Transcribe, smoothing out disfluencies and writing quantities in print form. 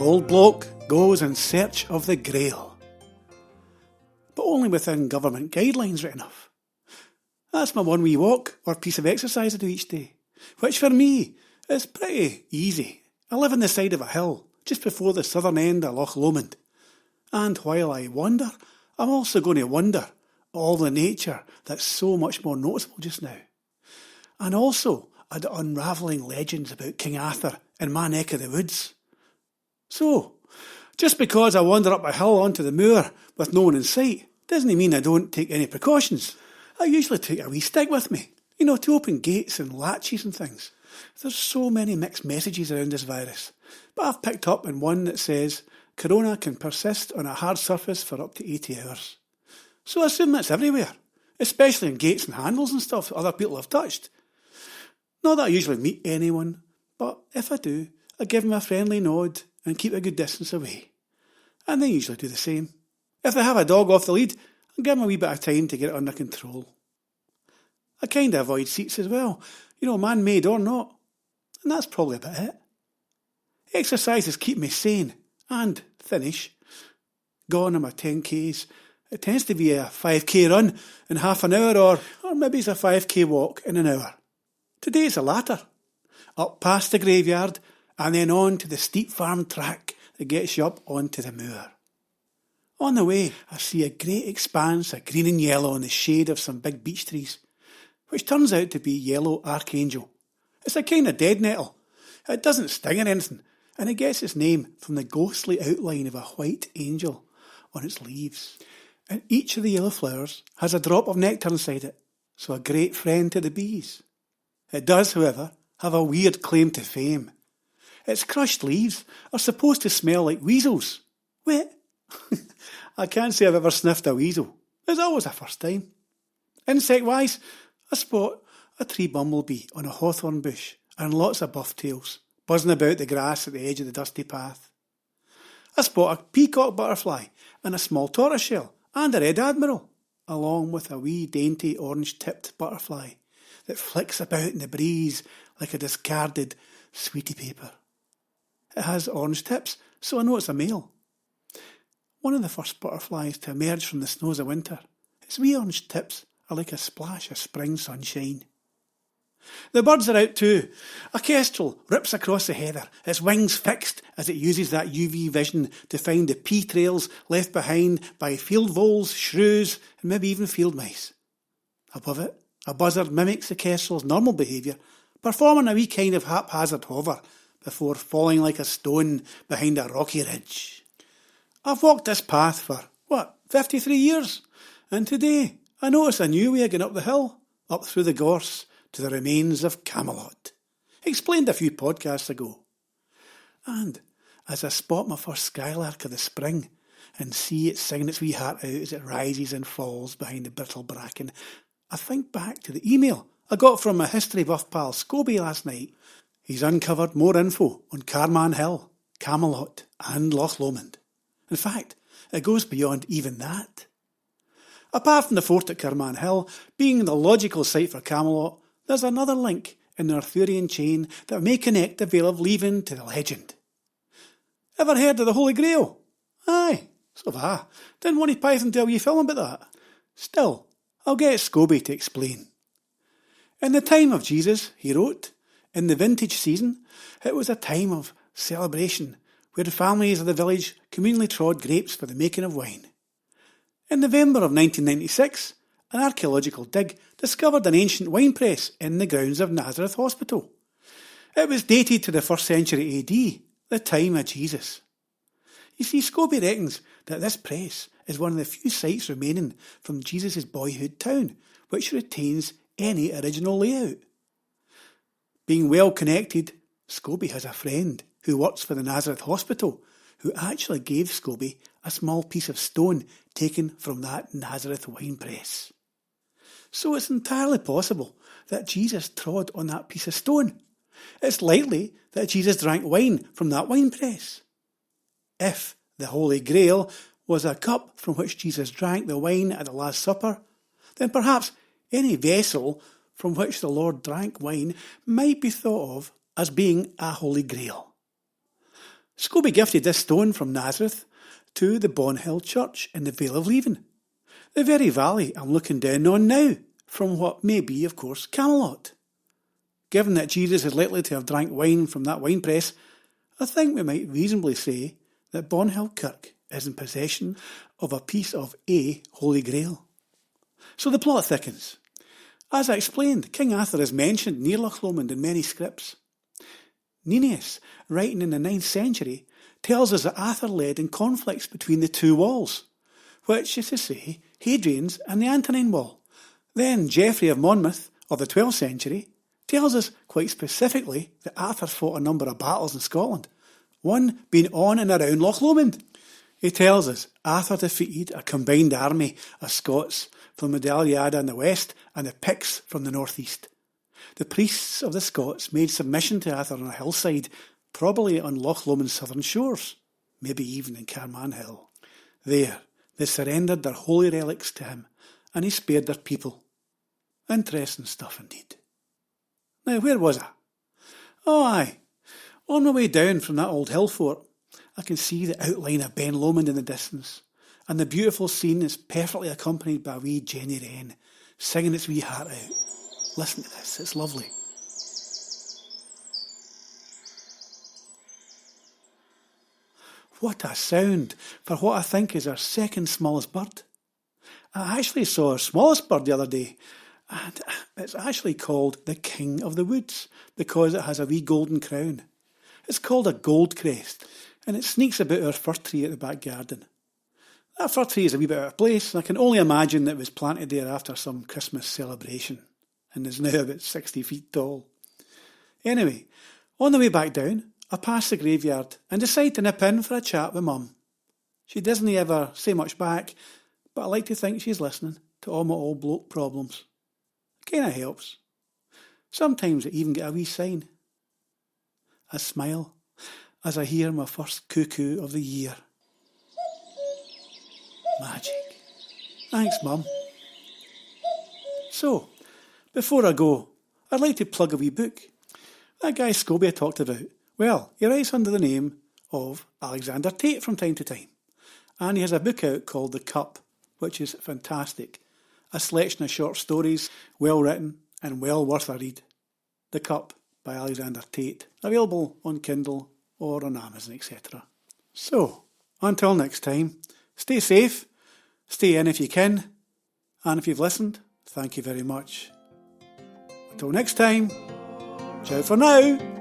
Old Bloke goes in search of the Grail. But only within government guidelines, right enough. That's my one wee walk or piece of exercise I do each day, which for me is pretty easy. I live on the side of a hill, just before the southern end of Loch Lomond. And while I wander, I'm also going to wonder all the nature that's so much more noticeable just now. And also at the unravelling legends about King Arthur in my neck of the woods. So, just because I wander up a hill onto the moor with no one in sight, doesn't mean I don't take any precautions. I usually take a wee stick with me, to open gates and latches and things. There's so many mixed messages around this virus, but I've picked up on one that says corona can persist on a hard surface for up to 80 hours. So I assume that's everywhere, especially in gates and handles and stuff that other people have touched. Not that I usually meet anyone, but if I do, I give them a friendly nod and keep a good distance away. And they usually do the same. If they have a dog off the lead, I give them a wee bit of time to get it under control. I kind of avoid seats as well, man-made or not. And that's probably about it. Exercises keep me sane and thinnish. Gone are my 10Ks. It tends to be a 5K run in half an hour or maybe it's a 5K walk in an hour. Today it's the latter. Up past the graveyard and then on to the steep farm track that gets you up onto the moor. On the way, I see a great expanse of green and yellow in the shade of some big beech trees, which turns out to be yellow archangel. It's a kind of dead nettle. It doesn't sting or anything, and it gets its name from the ghostly outline of a white angel on its leaves. And each of the yellow flowers has a drop of nectar inside it, so a great friend to the bees. It does, however, have a weird claim to fame. Its crushed leaves are supposed to smell like weasels. Wait, I can't say I've ever sniffed a weasel. It's always a first time. Insect-wise, I spot a tree bumblebee on a hawthorn bush and lots of buff-tails buzzing about the grass at the edge of the dusty path. I spot a peacock butterfly and a small tortoiseshell and a red admiral, along with a wee dainty orange-tipped butterfly that flicks about in the breeze like a discarded sweetie paper. It has orange tips, so I know it's a male. One of the first butterflies to emerge from the snows of winter. Its wee orange tips are like a splash of spring sunshine. The birds are out too. A kestrel rips across the heather, its wings fixed as it uses that UV vision to find the pea trails left behind by field voles, shrews, and maybe even field mice. Above it, a buzzard mimics the kestrel's normal behaviour, performing a wee kind of haphazard hover before falling like a stone behind a rocky ridge. I've walked this path for, 53 years, and today I notice a new way of getting up the hill, up through the gorse, to the remains of Camelot. Explained a few podcasts ago. And as I spot my first skylark of the spring and see it singing its wee heart out as it rises and falls behind the brittle bracken, I think back to the email I got from my history buff pal Scobie last night. He's uncovered more info on Carman Hill, Camelot and Loch Lomond. In fact, it goes beyond even that. Apart from the fort at Carman Hill being the logical site for Camelot, there's another link in the Arthurian chain that may connect the Vale of Leven to the legend. Ever heard of the Holy Grail? Aye, so have I. Didn't Monty Python do a wee film about that? Still, I'll get Scobie to explain. In the time of Jesus, he wrote, in the vintage season, it was a time of celebration where the families of the village communally trod grapes for the making of wine. In November of 1996, an archaeological dig discovered an ancient wine press in the grounds of Nazareth Hospital. It was dated to the 1st century AD, the time of Jesus. You see, Scobie reckons that this press is one of the few sites remaining from Jesus' boyhood town, which retains any original layout. Being well connected, Scobie has a friend who works for the Nazareth Hospital, who actually gave Scobie a small piece of stone taken from that Nazareth wine press. So it's entirely possible that Jesus trod on that piece of stone. It's likely that Jesus drank wine from that wine press. If the Holy Grail was a cup from which Jesus drank the wine at the Last Supper, then perhaps any vessel from which the Lord drank wine might be thought of as being a Holy Grail. Scobie gifted this stone from Nazareth to the Bonhill Church in the Vale of Leven, the very valley I'm looking down on now, from what may be, of course, Camelot. Given that Jesus is likely to have drank wine from that winepress, I think we might reasonably say that Bonhill Kirk is in possession of a piece of a Holy Grail. So the plot thickens. As I explained, King Arthur is mentioned near Loch Lomond in many scripts. Nennius, writing in the 9th century, tells us that Arthur led in conflicts between the two walls, which is to say, Hadrian's and the Antonine Wall. Then Geoffrey of Monmouth, of the 12th century, tells us quite specifically that Arthur fought a number of battles in Scotland, one being on and around Loch Lomond. He tells us Arthur defeated a combined army of Scots from the Daliada in the west and the Picts from the northeast. The priests of the Scots made submission to Arthur on a hillside, probably on Loch Lomond's southern shores, maybe even in Carmanhill. There, they surrendered their holy relics to him, and he spared their people. Interesting stuff indeed. Now, where was I? Oh, aye. On my way down from that old hill fort, I can see the outline of Ben Lomond in the distance, and the beautiful scene is perfectly accompanied by wee Jenny Wren, singing its wee heart out. Listen to this, it's lovely. What a sound for what I think is our second smallest bird. I actually saw our smallest bird the other day, and it's actually called the King of the Woods because it has a wee golden crown. It's called a goldcrest, and it sneaks about our fir tree at the back garden. That fir tree is a wee bit out of place, and I can only imagine that it was planted there after some Christmas celebration, and is now about 60 feet tall. Anyway, on the way back down, I pass the graveyard and decide to nip in for a chat with Mum. She doesn't ever say much back, but I like to think she's listening to all my old bloke problems. It kinda helps. Sometimes I even get a wee sign. I smile as I hear my first cuckoo of the year. Magic. Thanks, Mum. So, before I go, I'd like to plug a wee book. That guy Scobie I talked about, well, he writes under the name of Alexander Tate from time to time. And he has a book out called The Cup, which is fantastic. A selection of short stories, well written and well worth a read. The Cup by Alexander Tate, available on Kindle or on Amazon, etc. So, until next time, stay safe, stay in if you can, and if you've listened, thank you very much. Until next time, ciao for now.